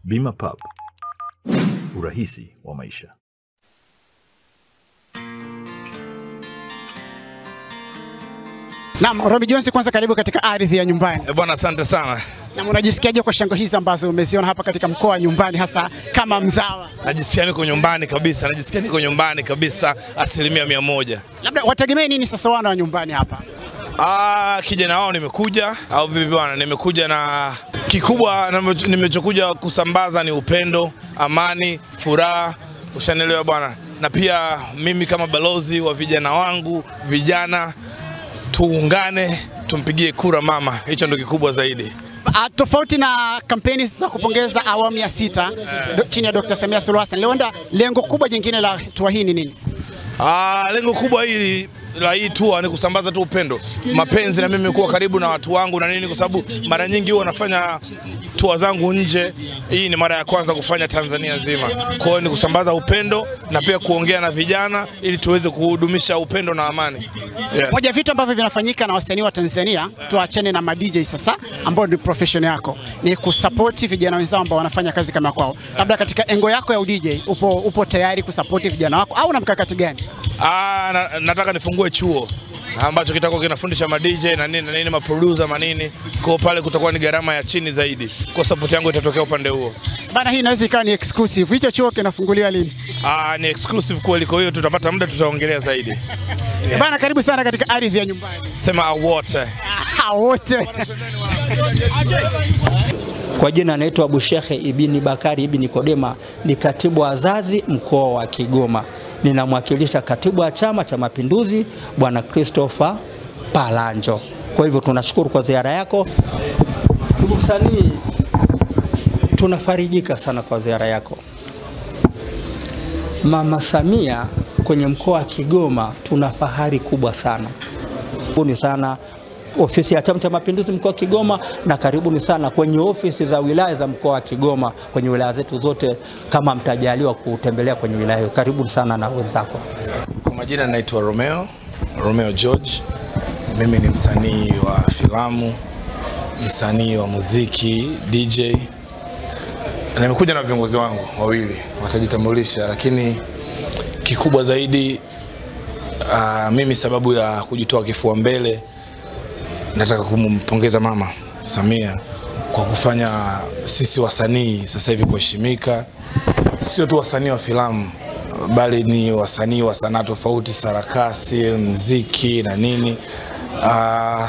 Bima Pub, urahisi wa maisha. Naam, Romy Jones, kwanza karibu katika ardhi ya nyumbani. Bwana, asante sana. Na unajisikiaje kwa shangwe hizi ambazo umeziona hapa katika mkoa wa nyumbani, hasa kama mzawa? Najisikia niko nyumbani kabisa, asilimia 100. Labda wategemee nini sasa wana wa nyumbani hapa? Kijana wao nimekuja au vipi bwana? Nimekuja na kikubwa nimechokuja kusambaza ni upendo, amani, furaha, ushanelewa bwana. Na pia mimi kama balozi wa vijana wangu, vijana tuungane, tumpigie kura mama. Hicho ndio kikubwa zaidi. Tofauti na kampeni za kupongeza awamu ya 6 chini ya Dr. Samia Suluhu Hassan, lengo kubwa jingine la tour hii ni nini? Lengo kubwa hili la hii tour ni kusambaza tu upendo, mapenzi, na mimi kuwa karibu na watu wangu na nini, kwa sababu mara nyingi huwa nafanya tour zangu nje. Hii ni mara ya kwanza kufanya Tanzania nzima. Kwa hiyo ni kusambaza upendo na pia kuongea na vijana ili tuweze kuhudumisha upendo na amani. Yeah. Moja vitu ambavyo vinafanyika na wasanii wa Tanzania, tuachane na ma DJ sasa ambao ni profession yako, ni kusupport vijana wenzao ambao wanafanya kazi kama kwao. Labda katika engo yako ya DJ upo tayari kusupport vijana wako au na mkakati gani? Nataka nifungue chuo ambacho kitakuwa kinafundisha ma DJ na nini ma producer manini. Kwa pale kutakuwa ni gharama ya chini zaidi. Kwa support yangu itatokea upande huo. Bana, hii inaweza ikawa ni exclusive. Hicho chuo kinafunguliwa lini? Ni exclusive kweli, kwa hiyo tutapata muda tutaongelea zaidi. Yeah. Bana, karibu sana katika ardhi ya nyumbani. Sema wote. Wote. Kwa jina anaitwa Abu Sheikh Ibn Bakari Ibn Kodema, ni katibu wa wazazi mkoa wa Kigoma. Ninamwakilisha katibu wa Chama cha Mapinduzi Bwana Christopher Palanjo. Kwa hivyo tunashukuru kwa ziara yako. Ndugu msanii, tunafarijika sana kwa ziara yako. Mama Samia kwenye mkoa wa Kigoma tuna fahari kubwa sana. Karibuni sana ofisi ya Chama cha Mapinduzi mkoa wa Kigoma, na karibuni sana kwenye ofisi za wilaya za mkoa wa Kigoma, kwenye wilaya zetu zote kama mtajaliwa kutembelea kwenye wilaya hiyo. Karibuni sana na wenzako. Kwa majina naitwa Romeo George. Mimi ni msanii wa filamu, msanii wa muziki, DJ. Na nimekuja na viongozi wangu wawili, watajitambulisha, lakini kikubwa zaidi mimi sababu ya kujitoa kifua mbele, nataka kumpongeza Mama Samia kwa kufanya sisi wasanii sasa hivi kuheshimika. Sio tu wasanii wa filamu, bali ni wasanii wa sanaa tofauti, sarakasi, muziki na nini.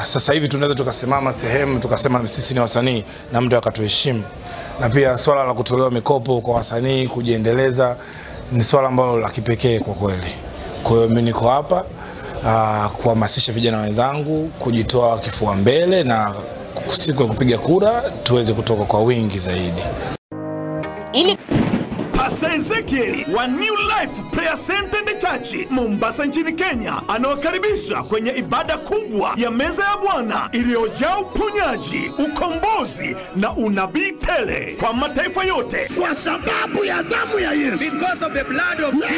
Sasa hivi tunaweza tukasimama sehemu tukasema sisi ni wasanii na mtu akatuheshimu. Na pia swala la kutolewa mikopo kwa wasanii kujiendeleza ni swala ambalo la kipekee kwa kweli. Kwa hiyo mimi niko hapa kuhamasisha vijana wenzangu kujitoa kifua mbele, na siku ya kupiga kura tuweze kutoka kwa wingi zaidi. Pastor Ezekiel wa New Life Prayer Center and Church Mombasa nchini Kenya anawakaribisha kwenye ibada kubwa ya meza ya Bwana iliyojaa uponyaji, ukombozi na unabii tele kwa mataifa yote, kwa sababu ya damu ya Yesu. Because of the blood of Jesus.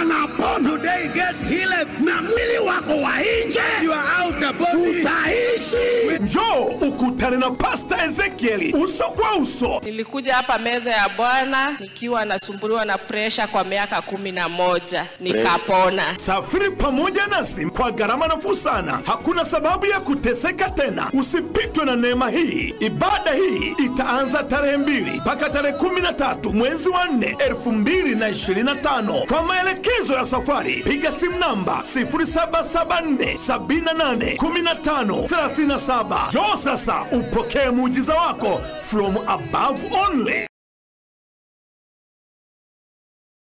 Anapona. Today gets healed. Na mwili wako wa nje, You are out of body. utaishi. Njoo ukutane na Pastor Ezekiel uso kwa uso. Nilikuja hapa meza ya Bwana nikiwa nasumbuliwa na pressure kwa miaka 11, nikapona. Safiri pamoja nasi kwa gharama nafuu sana. Hakuna sababu ya kuteseka tena. Usipitwe na neema hii. Ibada hii itaanza tarehe 2 mpaka tarehe 13 mwezi wa 4 2025. Kwa maelekezo ya safari piga simu namba 0774781537. Njoo sasa upokee muujiza wako from above only.